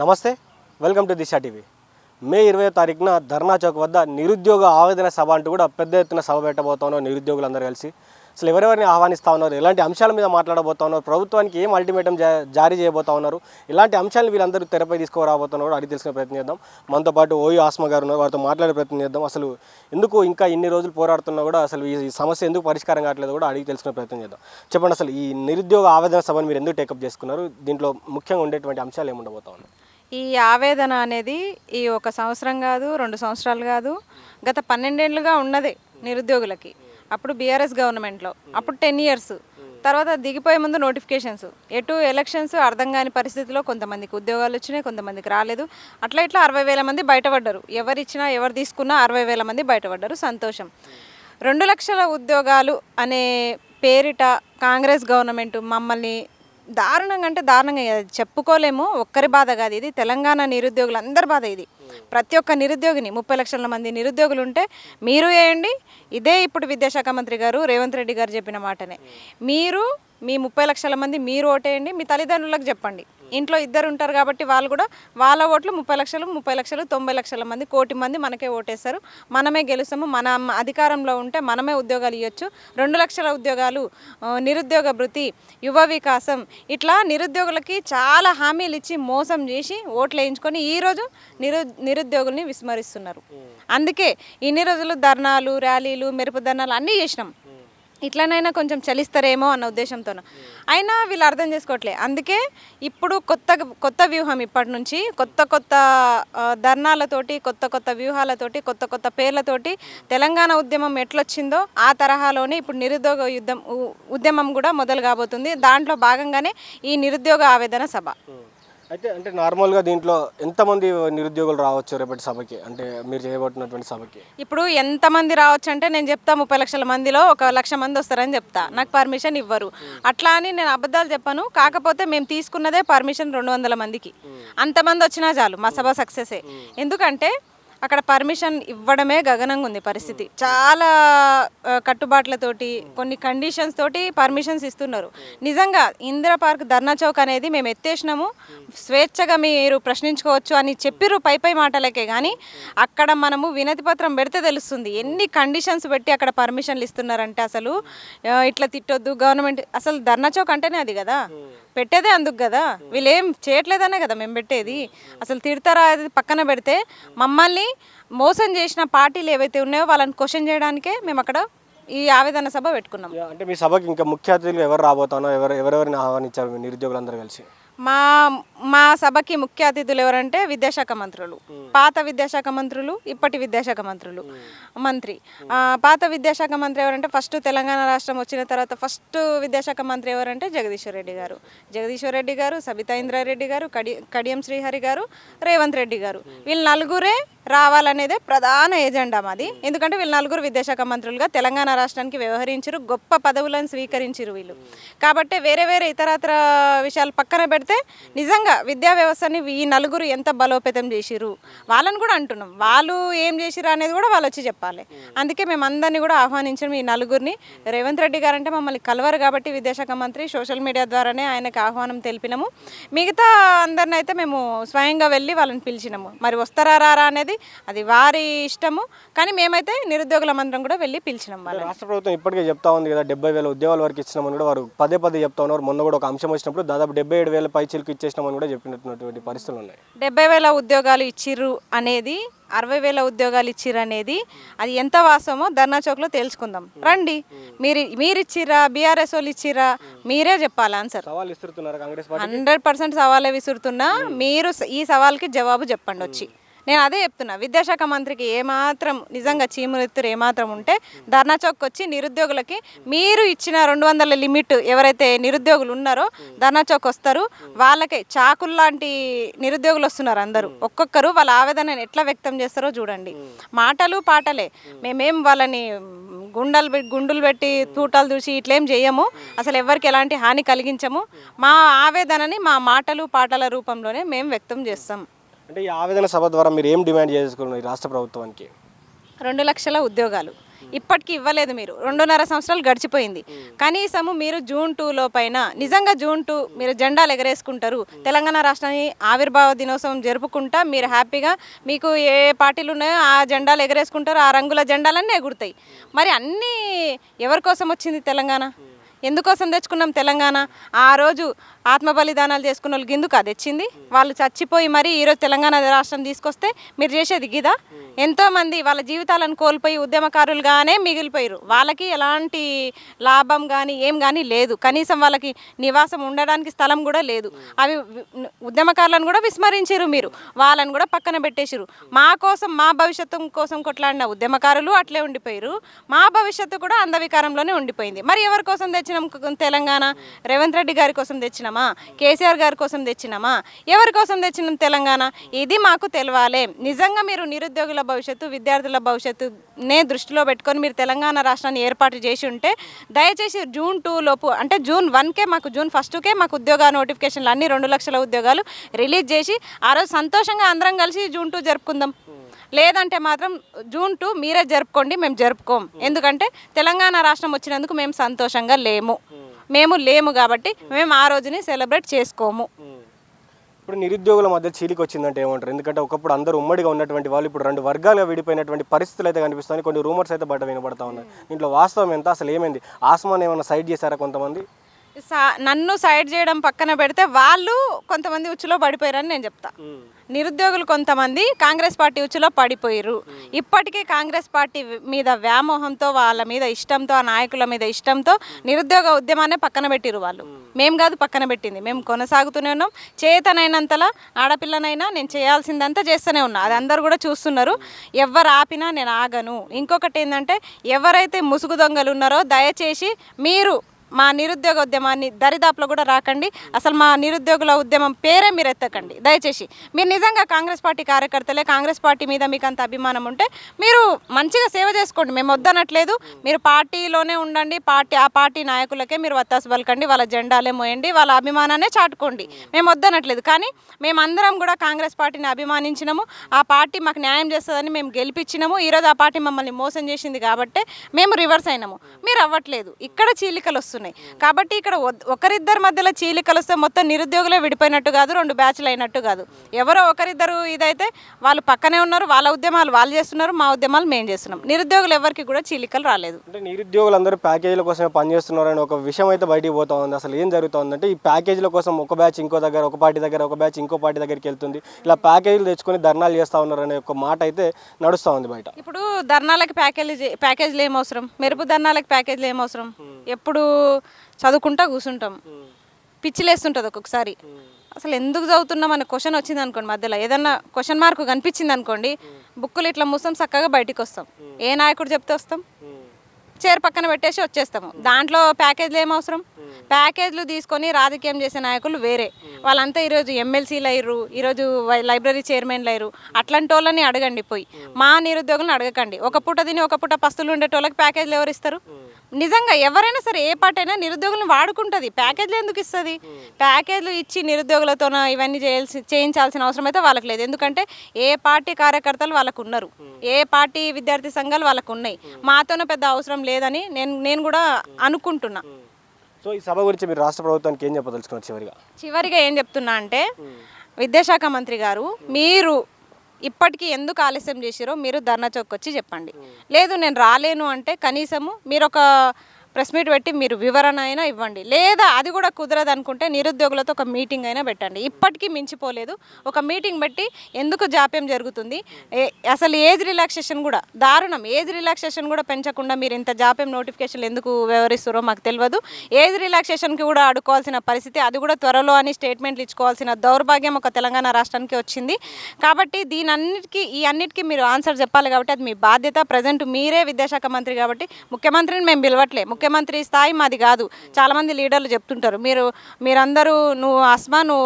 నమస్తే, welcome to Disha TV. మే 20వ తారీఖున ధర్నా చౌక్ వద్ద నిరుద్యోగ ఆవేదన సభ అంటూ కూడా పెద్ద ఎత్తున సభ పెట్టబోతున్నారు. నిరుద్యోగులందరూ కలిసి అసలు ఎవరెవరిని ఆహ్వానిస్తూ ఉన్నారు, ఎలాంటి అంశాల మీద మాట్లాడబోతా ఉన్నారు, ప్రభుత్వానికి ఏం అల్టిమేటం జారీ చేయబోతా ఉన్నారు, ఇలాంటి అంశాలను వీళ్ళందరూ తెరపై తీసుకురాబోతున్నారు అడిగి తెలుసుకునే ప్రయత్నం చేద్దాం. మనతో పాటు ఓయూ ఆస్మా గారు ఉన్నారు, వారితో మాట్లాడే ప్రయత్నం చేద్దాం. అసలు ఎందుకు ఇంకా ఇన్ని రోజులు పోరాడుతున్నా కూడా అసలు ఈ సమస్య ఎందుకు పరిష్కారం కావట్లేదు కూడా అడిగి తెలుసుకునే ప్రయత్నం చేద్దాం. చెప్పండి, అసలు ఈ నిరుద్యోగ ఆవేదన సభను మీరు ఎందుకు టేకప్ చేసుకున్నారు, దీంట్లో ముఖ్యంగా ఉండేటువంటి అంశాలు ఏముండబోతా ఉన్నాయి? ఈ ఆవేదన అనేది ఈ ఒక సంవత్సరం కాదు, 2 సంవత్సరాలు కాదు, గత 12 ఏళ్ళుగా ఉన్నదే నిరుద్యోగులకి. అప్పుడు బీఆర్ఎస్ గవర్నమెంట్లో అప్పుడు 10 ఇయర్స్ తర్వాత దిగిపోయే ముందు నోటిఫికేషన్స్, ఎటు ఎలక్షన్స్ అర్థం కాని పరిస్థితిలో కొంతమందికి ఉద్యోగాలు వచ్చినాయి, కొంతమందికి రాలేదు. అట్లా 60,000 మంది బయటపడ్డారు. ఎవరు ఇచ్చినా ఎవరు తీసుకున్నా 60,000 మంది బయటపడ్డారు. సంతోషం. 2 లక్షల ఉద్యోగాలు అనే పేరిట కాంగ్రెస్ గవర్నమెంట్ మమ్మల్ని దారుణంగా అంటే దారుణంగా చెప్పుకోలేము. ఒక్కరి బాధ కాదు ఇది, తెలంగాణ నిరుద్యోగులు అందరి బాధ ఇది. ప్రతి ఒక్క నిరుద్యోగిని 30 లక్షల మంది నిరుద్యోగులు ఉంటే మీరు వేయండి. ఇదే ఇప్పుడు విద్యాశాఖ మంత్రి గారు రేవంత్ రెడ్డి గారు చెప్పిన మాటనే, మీరు మీ 30 లక్షల మంది మీరు ఓటేయండి, మీ తల్లిదండ్రులకు చెప్పండి. ఇంట్లో ఇద్దరు ఉంటారు కాబట్టి వాళ్ళు కూడా వాళ్ళ ఓట్లు 30 లక్షలు 90 లక్షల మంది, 1 కోటి మంది మనకే ఓటేస్తారు. మనమే గెలుస్తాము. మన అధికారంలో ఉంటే మనమే ఉద్యోగాలు ఇవ్వచ్చు. 2 లక్షల ఉద్యోగాలు, నిరుద్యోగ భృతి, యువ వికాసం, ఇట్లా నిరుద్యోగులకి చాలా హామీలు ఇచ్చి మోసం చేసి ఓట్లు వేయించుకొని ఈరోజు నిరుద్యోగుల్ని విస్మరిస్తున్నారు. అందుకే ఇన్ని రోజులు ధర్నాలు, ర్యాలీలు, మెరుపు ధర్నాలు అన్నీ చేసినాం. ఇట్లనైనా కొంచెం చలిస్తారేమో అన్న ఉద్దేశంతో అయినా వీళ్ళు అర్థం చేసుకోవట్లే. అందుకే ఇప్పుడు కొత్త వ్యూహం, ఇప్పటి నుంచి కొత్త ధర్నాలతోటి, కొత్త వ్యూహాలతోటి, కొత్త పేర్లతోటి తెలంగాణ ఉద్యమం ఎట్లొచ్చిందో ఆ తరహాలోనే ఇప్పుడు నిరుద్యోగ ఉద్యమం కూడా మొదలు కాబోతుంది. దాంట్లో భాగంగానే ఈ నిరుద్యోగ ఆవేదన సభ. అంటే నార్మల్గా దీంట్లో ఎంతమంది నిరుద్యోగులు రావచ్చు రేపటి సభకి, అంటే మీరు చేయబోతున్నటువంటి సభకి? ఇప్పుడు ఎంతమంది రావచ్చు అంటే నేను చెప్తా 30 లక్షల మందిలో 1 లక్ష మంది వస్తారని చెప్తా. నాకు పర్మిషన్ ఇవ్వరు. అట్లా అని నేను అబద్ధాలు చెప్పను. కాకపోతే మేము తీసుకున్నదే పర్మిషన్ 200 మందికి. అంతమంది వచ్చినా చాలు, మా సభ సక్సెసే. ఎందుకంటే అక్కడ పర్మిషన్ ఇవ్వడమే గగనంగా ఉంది పరిస్థితి. చాలా కట్టుబాట్లతోటి, కొన్ని కండిషన్స్ తోటి పర్మిషన్స్ ఇస్తున్నారు. నిజంగా ఇందిరా పార్క్, ధర్నా చౌక్ అనేది మేము ఎత్తేసినాము, స్వేచ్ఛగా మీరు ప్రశ్నించుకోవచ్చు అని చెప్పిర్రు పై మాటలకే. కానీ అక్కడ మనము వినతి పత్రం పెడితే తెలుస్తుంది ఎన్ని కండిషన్స్ పెట్టి అక్కడ పర్మిషన్లు ఇస్తున్నారంటే. అసలు ఇట్లా తిట్టొద్దు గవర్నమెంట్, అసలు ధర్నా చౌక్ అంటేనే అది కదా, పెట్టేదే అందుకు కదా. వీళ్ళు ఏం చేయట్లేదనే కదా మేము పెట్టేది. అసలు తిడతారా అది పక్కన పెడితే, మమ్మల్ని మోసం చేసిన పార్టీలు ఏవైతే ఉన్నాయో వాళ్ళని క్వశ్చన్ చేయడానికే మేము అక్కడ ఈ ఆవేదన సభ పెట్టుకున్నాం. అంటే మీ సభకి ఇంకా ముఖ్య అతిథులు ఎవరు రాబోతానో, ఎవరెవరిని ఆహ్వానించారు మీ నిరుద్యోగులందరూ కలిసి? మా సభకి ముఖ్య అతిథులు ఎవరంటే విద్యాశాఖ మంత్రులు, పాత విద్యాశాఖ మంత్రులు, ఇప్పటి విద్యాశాఖ మంత్రి. పాత విద్యాశాఖ మంత్రి ఎవరంటే, ఫస్ట్ తెలంగాణ రాష్ట్రం వచ్చిన తర్వాత ఫస్ట్ విద్యాశాఖ మంత్రి ఎవరంటే జగదీశ్వర్ రెడ్డి గారు, సబితా ఇంద్రారెడ్డి గారు, కడియం శ్రీహరి గారు, రేవంత్ రెడ్డి గారు. వీళ్ళు నలుగురే రావాలనేదే ప్రధాన ఎజెండా మాది. ఎందుకంటే వీళ్ళు నలుగురు విద్యాశాఖ మంత్రులుగా తెలంగాణ రాష్ట్రానికి వ్యవహరించారు, గొప్ప పదవులను స్వీకరించారు వీళ్ళు. కాబట్టి వేరే ఇతరత్ర విషయాలు పక్కన పెడితే నిజంగా విద్యా వ్యవస్థని ఈ నలుగురు ఎంత బలోపేతం చేసిరు వాళ్ళని కూడా అంటున్నాం. వాళ్ళు ఏం చేసిరు అనేది కూడా వాళ్ళు వచ్చి చెప్పాలి. అందుకే మేము అందరినీ కూడా ఆహ్వానించాము, ఈ నలుగురిని. రేవంత్ రెడ్డి గారు అంటే మమ్మల్ని కలవరు కాబట్టి విద్యాశాఖ మంత్రి సోషల్ మీడియా ద్వారానే ఆయనకు ఆహ్వానం తెలిపినాము. మిగతా అందరిని అయితే మేము స్వయంగా వెళ్ళి వాళ్ళని పిలిచినాము. మరి వస్తారా రారా అనేది అది వారి ఇష్టము. కానీ మేమైతే నిరుద్యోగుల మంత్రం కూడా వెళ్ళి పిలిచినాం. వాళ్ళు రాష్ట్ర ప్రభుత్వం ఇప్పటికే చెప్తా ఉంది కదా, 70,000 ఉద్యోగాల వరకు ఇచ్చినామని కూడా వారు పదే చెప్తా ఉన్నారు. మొన్న కూడా ఒక అంశం వచ్చినప్పుడు దాదాపు 77,000 పైచీలకు ఇచ్చేసినామని కూడా చెప్పినటువంటి పరిస్థితులు ఉన్నాయి. 70,000 ఉద్యోగాలు ఇచ్చిర్రు అనేది, 60,000 ఉద్యోగాలు ఇచ్చిర్రు అనేది అది ఎంత వాస్తవమో ధర్నా చౌక్లో తేల్చుకుందాం రండి. మీరు ఇచ్చిర్రా, బీఆర్ఎస్ వాళ్ళు ఇచ్చిర్రా, మీరే చెప్పాలి ఆన్సర్. 100% సవాలే విసురుతున్నా. మీరు ఈ సవాల్కి జవాబు చెప్పండి వచ్చి. నేను అదే చెప్తున్నా, విద్యాశాఖ మంత్రికి ఏమాత్రం నిజంగా చీమురెత్తురు ఏమాత్రం ఉంటే ధర్నా చౌక్ వచ్చి నిరుద్యోగులకి మీరు ఇచ్చిన 200 లిమిట్ ఎవరైతే నిరుద్యోగులు ఉన్నారో ధర్నా చౌక్ వస్తారు. వాళ్ళకే చాకుల్లాంటి నిరుద్యోగులు వస్తున్నారు అందరూ. ఒక్కొక్కరు వాళ్ళ ఆవేదనను ఎట్లా వ్యక్తం చేస్తారో చూడండి. మాటలు పాటలే, మేమేం వాళ్ళని గుండులు పెట్టి తూటాలు చూసి ఇట్లేం చేయము. అసలు ఎవరికి ఎలాంటి హాని కలిగించము. మా ఆవేదనని మా మాటలు పాటల రూపంలోనే మేము వ్యక్తం చేస్తాం. అంటే ఈ ఆవేదన సభ ద్వారా మీరు ఏం డిమాండ్ చేసుకున్నారు రాష్ట్ర ప్రభుత్వానికి? 2 లక్షల ఉద్యోగాలు, ఇప్పటికీ ఇవ్వలేదు. మీరు 2.5 సంవత్సరాలు గడిచిపోయింది. కనీసము మీరు జూన్ 2 పైన నిజంగా జూన్ 2 మీరు జెండాలు ఎగరేసుకుంటారు, తెలంగాణ రాష్ట్రాన్ని ఆవిర్భావ దినోత్సవం జరుపుకుంటా మీరు హ్యాపీగా మీకు ఏ పార్టీలు ఉన్నాయో ఆ జెండాలు ఎగరేసుకుంటారు, ఆ రంగుల జెండాలన్నీ ఎగురుతాయి. మరి అన్నీ ఎవరి కోసం వచ్చింది తెలంగాణ? ఎందుకోసం తెచ్చుకున్నాం తెలంగాణ? ఆ రోజు ఆత్మ బలిదానాలు చేసుకున్న వాళ్ళకి ఎందుకు అది తెచ్చింది? వాళ్ళు చచ్చిపోయి మరి ఈరోజు తెలంగాణ రాష్ట్రం తీసుకొస్తే మీరు చేసేది గిదా? ఎంతోమంది వాళ్ళ జీవితాలను కోల్పోయి ఉద్యమకారులుగానే మిగిలిపోయారు. వాళ్ళకి ఎలాంటి లాభం కానీ ఏం కానీ లేదు. కనీసం వాళ్ళకి నివాసం ఉండడానికి స్థలం కూడా లేదు. అవి ఉద్యమకారులను కూడా విస్మరించారు మీరు, వాళ్ళని కూడా పక్కన పెట్టేసారు. మా కోసం మా భవిష్యత్తు కోసం కొట్లాడిన ఉద్యమకారులు అట్లే ఉండిపోయారు, మా భవిష్యత్తు కూడా అంధవికారంలోనే ఉండిపోయింది. మరి ఎవరి కోసం తెచ్చినాం తెలంగాణ? రేవంత్ రెడ్డి గారి కోసం తెచ్చినామా? కేసీఆర్ గారి కోసం తెచ్చినామా? ఎవరి కోసం తెచ్చినాం తెలంగాణ? ఇది మాకు తెలవాలి. నిజంగా మీరు నిరుద్యోగుల భవిష్యత్తు, విద్యార్థుల భవిష్యత్తునే దృష్టిలో పెట్టుకొని మీరు తెలంగాణ రాష్ట్రాన్ని ఏర్పాటు చేసి ఉంటే దయచేసి జూన్ 2 లోపు, అంటే జూన్ 1కే మాకు, జూన్ 1కే మాకు ఉద్యోగ నోటిఫికేషన్లు అన్ని 2 లక్షల ఉద్యోగాలు రిలీజ్ చేసి ఆ రోజు సంతోషంగా అందరం కలిసి జూన్ 2 జరుపుకుందాం. లేదంటే మాత్రం జూన్ 2 మీరే జరుపుకోండి, మేము జరుపుకోం. ఎందుకంటే తెలంగాణ రాష్ట్రం వచ్చినందుకు మేము సంతోషంగా లేము కాబట్టి మేము ఆ రోజుని సెలబ్రేట్ చేసుకోము. ఇప్పుడు నిరుద్యోగుల మధ్య చీలిక వచ్చిందంటే ఏమంటారు? ఎందుకంటే ఒకప్పుడు అందరూ ఉమ్మడిగా ఉన్నటువంటి వాళ్ళు ఇప్పుడు 2 వర్గాలుగా విడిపోయినటువంటి పరిస్థితులు అయితే కనిపిస్తాయి. కొన్ని రూమర్స్ అయితే బయట వినబడతా ఉన్నాయి. దీంట్లో వాస్తవం ఎంత? అసలు ఏమైంది? ఆస్మాన్ ఏమైనా సైడ్ చేశారా కొంతమంది? నన్ను సైడ్ చేయడం పక్కన పెడితే వాళ్ళు కొంతమంది ఉచ్చులో పడిపోయారని నేను చెప్తా. నిరుద్యోగులు కొంతమంది కాంగ్రెస్ పార్టీ ఉచ్చులో పడిపోయారు. ఇప్పటికీ కాంగ్రెస్ పార్టీ మీద వ్యామోహంతో, వాళ్ళ మీద ఇష్టంతో, ఆ నాయకుల మీద ఇష్టంతో నిరుద్యోగ ఉద్యమాన్ని పక్కన పెట్టిరు వాళ్ళు. మేము కాదు పక్కన పెట్టింది, మేము కొనసాగుతూనే ఉన్నాం. చేతనైనంతలా ఆడపిల్లనైనా నేను చేయాల్సిందంతా చేస్తూనే ఉన్నా. అది అందరు కూడా చూస్తున్నారు. ఎవరు ఆపినా నేను ఆగను. ఇంకొకటి ఏంటంటే, ఎవరైతే ముసుగు దొంగలు ఉన్నారో దయచేసి మీరు మా నిరుద్యోగ ఉద్యమాన్ని దరిదాపులో కూడా రాకండి. అసలు మా నిరుద్యోగుల ఉద్యమం పేరే మీరు ఎత్తకండి దయచేసి. మీరు నిజంగా కాంగ్రెస్ పార్టీ కార్యకర్తలే, కాంగ్రెస్ పార్టీ మీద మీకు అంత అభిమానం ఉంటే మీరు మంచిగా సేవ చేసుకోండి, మేము వద్దనట్లేదు. మీరు పార్టీలోనే ఉండండి, ఆ పార్టీ నాయకులకే మీరు వత్తాసు పలకండి, వాళ్ళ జెండాలే మోయండి, వాళ్ళ అభిమానాన్ని చాటుకోండి, మేము వద్దనట్లేదు. కానీ మేమందరం కూడా కాంగ్రెస్ పార్టీని అభిమానించినాము, ఆ పార్టీ మాకు న్యాయం చేస్తుందని మేము గెలిపించినాము. ఈరోజు ఆ పార్టీ మమ్మల్ని మోసం చేసింది కాబట్టి మేము రివర్స్ అయినాము. మీరు అవ్వట్లేదు. ఇక్కడ చీలికలు వస్తున్నాయి కాబట్టి ఇక్కడ ఒకరిద్దరి మధ్యలో చీలికలు వస్తే మొత్తం నిరుద్యోగులే విడిపోయినట్టు కాదు, 2 బ్యాచ్లు అయినట్టు కాదు. ఎవరో ఒకరిద్దరు ఇదైతే వాళ్ళు పక్కనే ఉన్నారు, వాళ్ళ ఉద్యమాలు వాళ్ళు చేస్తున్నారు, మా ఉద్యమాలు మేము చేస్తున్నాం. నిరుద్యోగులు ఎవరికి కూడా చీలికలు రాలేదు. అంటే నిరుద్యోగులందరూ ప్యాకేజీల కోసమే పనిచేస్తున్నారని ఒక విషయం అయితే బయటికి పోతా ఉంది. అసలు ఏం జరుగుతుందంటే, ఈ ప్యాకేజీల కోసం ఒక బ్యాచ్ ఇంకో దగ్గర, ఒక పార్టీ దగ్గర, ఒక బ్యాచ్ ఇంకో పార్టీ దగ్గరికి వెళ్తుంది. ఇలా ప్యాకేజీలు తెచ్చుకొని ధర్నాలు చేస్తూ ఉన్నారనే ఒక మాట అయితే నడుస్తూ ఉంది బయట. ఇప్పుడు ధర్నాలకి ప్యాకేజీలు ఏం అవసరం? మెరుపు ధర్నాలకి ప్యాకేజీలు ఏం అవసరం? ఎప్పుడు చదువుకుంటా కూర్చుంటాం, పిచ్చిలేస్తుంటుంది ఒక్కొక్కసారి. అసలు ఎందుకు చదువుతున్నాం అనే క్వశ్చన్ వచ్చింది అనుకోండి, మధ్యలో ఏదన్నా క్వశ్చన్ మార్క్ కనిపించింది అనుకోండి, బుక్కులు ఇట్లా మూస్తాం, చక్కగా బయటికి వస్తాం. ఏ నాయకుడు చెప్తే వస్తాం? చైర్ పక్కన పెట్టేసి వచ్చేస్తాము. దాంట్లో ప్యాకేజీలు ఏం అవసరం? ప్యాకేజీలు తీసుకొని రాజకీయం చేసే నాయకులు వేరే, వాళ్ళంతా ఈరోజు ఎమ్మెల్సీలు అయ్యారు, ఈరోజు లైబ్రరీ చైర్మన్లు అయ్యారు. అట్లాంటి వాళ్ళని అడగండి పోయి, మా నిరుద్యోగులను అడగకండి. ఒక పూట తిని ఒక పూట పస్తులు ఉండేటోళ్ళకి ప్యాకేజీలు ఎవరు ఇస్తారు? నిజంగా ఎవరైనా సరే ఏ పార్టీ అయినా నిరుద్యోగులను వాడుకుంటుంది, ప్యాకేజీలు ఎందుకు ఇస్తుంది? ప్యాకేజీలు ఇచ్చి నిరుద్యోగులతో ఇవన్నీ చేయించాల్సిన అవసరం అయితే వాళ్ళకి లేదు. ఎందుకంటే ఏ పార్టీ కార్యకర్తలు వాళ్ళకు ఉన్నారు, ఏ పార్టీ విద్యార్థి సంఘాలు వాళ్ళకు ఉన్నాయి. మాతోనే పెద్ద అవసరం లేదని నేను కూడా అనుకుంటున్నా. సో ఈ సభ గురించి మీరు రాష్ట్ర ప్రభుత్వానికి ఏం చెప్పదలుచుకున్నారు? చివరిగా ఏం చెప్తున్నా అంటే, విద్యాశాఖ మంత్రి గారు మీరు ఇప్పటికీ ఎందుకు ఆలస్యం చేసిరో మీరు ధర్నా చౌక్ వచ్చి చెప్పండి. లేదు నేను రాలేను అంటే కనీసము మీరు ఒక ప్రెస్ మీట్ పెట్టి మీరు వివరణ అయినా ఇవ్వండి. లేదా అది కూడా కుదరదు అనుకుంటే నిరుద్యోగులతో ఒక మీటింగ్ అయినా పెట్టండి. ఇప్పటికీ మించిపోలేదు, ఒక మీటింగ్ పెట్టి ఎందుకు జాప్యం జరుగుతుంది, అసలు ఏజ్ రిలాక్సేషన్ కూడా దారుణం, ఏజ్ రిలాక్సేషన్ కూడా పెంచకుండా మీరు ఇంత జాప్యం నోటిఫికేషన్లు ఎందుకు వ్యవహరిస్తారో మాకు తెలియదు. ఏజ్ రిలాక్సేషన్కి కూడా అడుకోవాల్సిన పరిస్థితి, అది కూడా త్వరలో అని స్టేట్మెంట్లు ఇచ్చుకోవాల్సిన దౌర్భాగ్యం ఒక తెలంగాణ రాష్ట్రానికి వచ్చింది. కాబట్టి ఈ అన్నిటికీ మీరు ఆన్సర్ చెప్పాలి. కాబట్టి అది మీ బాధ్యత. ప్రజెంట్ మీరే విద్యాశాఖ మంత్రి కాబట్టి ముఖ్యమంత్రిని మేము పిలవట్లే, ముఖ్యమంత్రి స్థాయి మాది కాదు. చాలామంది లీడర్లు చెప్తుంటారు, మీరందరూ నువ్వు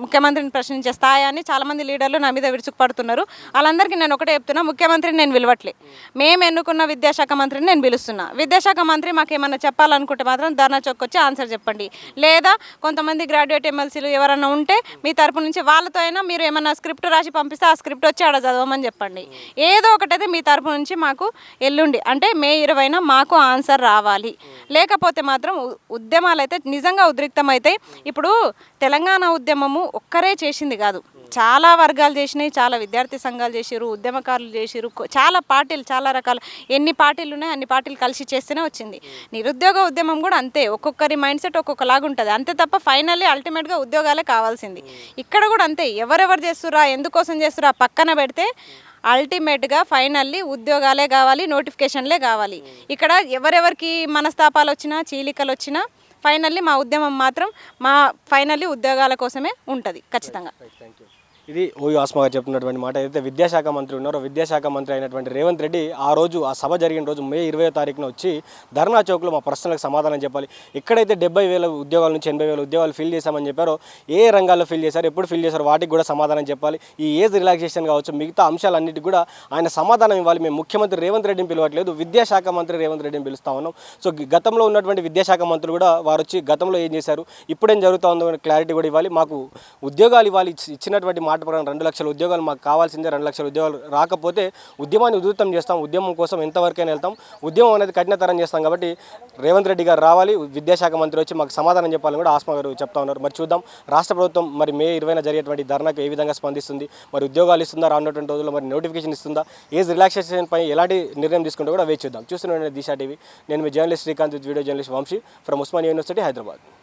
ముఖ్యమంత్రిని ప్రశ్నించే స్థాయి అని చాలామంది లీడర్లు నా మీద విరుచుకుపడుతున్నారు. వాళ్ళందరికీ నేను ఒకటే చెప్తున్నా, ముఖ్యమంత్రిని నేను పిలవట్లే, మేము ఎన్నుకున్న విద్యాశాఖ మంత్రిని నేను పిలుస్తున్నా. విద్యాశాఖ మంత్రి మాకు ఏమన్నా చెప్పాలనుకుంటే మాత్రం ధర్నా చౌక్ వచ్చి ఆన్సర్ చెప్పండి. లేదా కొంతమంది గ్రాడ్యుయేట్ ఎమ్మెల్సీలు ఎవరైనా ఉంటే మీ తరపు నుంచి వాళ్ళతో అయినా మీరు ఏమన్నా స్క్రిప్ట్ రాసి పంపిస్తే ఆ స్క్రిప్ట్ వచ్చి ఆడ చదవమని చెప్పండి. ఏదో ఒకటైతే మీ తరపు నుంచి మాకు ఎల్లుండి అంటే మే 20న మాకు ఆన్సర్ రావాలి. లేకపోతే మాత్రం ఉద్యమాలు అయితే నిజంగా ఉద్రిక్తమవుతాయి. ఇప్పుడు తెలంగాణ ఉద్యమము ఒక్కరే చేసింది కాదు, చాలా వర్గాలు చేసినాయి, చాలా విద్యార్థి సంఘాలు చేసిరు, ఉద్యమకారులు చేసిరు, చాలా పార్టీలు, చాలా రకాల ఎన్ని పార్టీలు ఉన్నాయి అన్ని పార్టీలు కలిసి చేస్తేనే వచ్చింది. నిరుద్యోగ ఉద్యమం కూడా అంతే, ఒక్కొక్కరి మైండ్ సెట్ ఒక్కొక్కలాగా ఉంటుంది అంతే తప్ప ఫైనల్లీ అల్టిమేట్గా ఉద్యోగాలే కావాల్సింది. ఇక్కడ కూడా అంతే, ఎవరెవరు చేస్తురా ఎందుకోసం చేస్తురా పక్కన పెడితే అల్టిమేట్గా ఫైనల్లీ ఉద్యోగాలే కావాలి, నోటిఫికేషన్లే కావాలి. ఇక్కడ ఎవరెవరికి మనస్తాపాలు వచ్చినా చీలికలు వచ్చినా ఫైనల్లీ మా ఉద్యమం మాత్రం ఫైనల్లీ ఉద్యోగాల కోసమే ఉంటుంది ఖచ్చితంగా. Thank you. ఇది ఓయూ ఆస్మా గారు చెప్తున్నటువంటి మాట. ఏదైతే విద్యాశాఖ మంత్రి ఉన్నారో విద్యాశాఖ మంత్రి అయినటువంటి రేవంత్ రెడ్డి ఆ రోజు ఆ సభ జరిగిన రోజు మే 20వ తారీఖున వచ్చి ధర్నా చౌక్లో మా ప్రశ్నలకు సమాధానం చెప్పాలి. ఎక్కడైతే 70,000 ఉద్యోగాల నుంచి 80,000 ఉద్యోగాలు ఫిల్ చేశామని చెప్పారో, ఏ రంగాల్లో ఫిల్ చేశారు, ఎప్పుడు ఫిల్ చేశారు, వాటికి కూడా సమాధానం చెప్పాలి. ఈ ఏజ్ రిలాక్సేషన్ కావచ్చు, మిగతా అంశాలన్నిటికీ కూడా ఆయన సమాధానం ఇవ్వాలి. మేము ముఖ్యమంత్రి రేవంత్ రెడ్డిని పిలవట్లేదు, విద్యాశాఖ మంత్రి రేవంత్ రెడ్డిని పిలుస్తా ఉన్నాం. సో గతంలో ఉన్నటువంటి విద్యాశాఖ మంత్రులు కూడా వారు వచ్చి గతంలో ఏం చేశారు, ఇప్పుడేం జరుగుతూ ఉందో క్లారిటీ కూడా ఇవ్వాలి. మాకు ఉద్యోగాలు ఇవ్వాలి, ఇచ్చినటువంటి మాట ప్రకారం 2 లక్షల ఉద్యోగాలు మాకు కావాల్సిందే. 2 లక్షల ఉద్యోగాలు రాకపోతే ఉద్యమాన్ని ఉధృతం చేస్తాం, ఉద్యమం కోసం ఎంతవరకైనా వెళ్తాం, ఉద్యమం అనేది కఠినతరం చేస్తాం. కాబట్టి రేవంత్ రెడ్డి గారు రావాలి, విద్యాశాఖ మంత్రి వచ్చి మాకు సమాధానం చెప్పాలని కూడా ఆస్మా గారు చెప్తా ఉన్నారు. మరి చూద్దాం రాష్ట్ర ప్రభుత్వం మరి మే 20న జరిగేటువంటి ధర్నాకు ఏ విధంగా స్పందిస్తుంది, మరి ఉద్యోగాలు ఇస్తుందా, రానున్నటువంటి రోజుల్లో మరి నోటిఫికేషన్ ఇస్తుందా, ఏజ్ రిలాక్సేషన్ పై ఎలాంటి నిర్ణయం తీసుకుంటే కూడా వేచి చూద్దాం. చూస్తున్నాను దిశా టీవీ, నేను మీ journalist Srikanth, video journalist Vamshi from Osmania university, Hyderabad.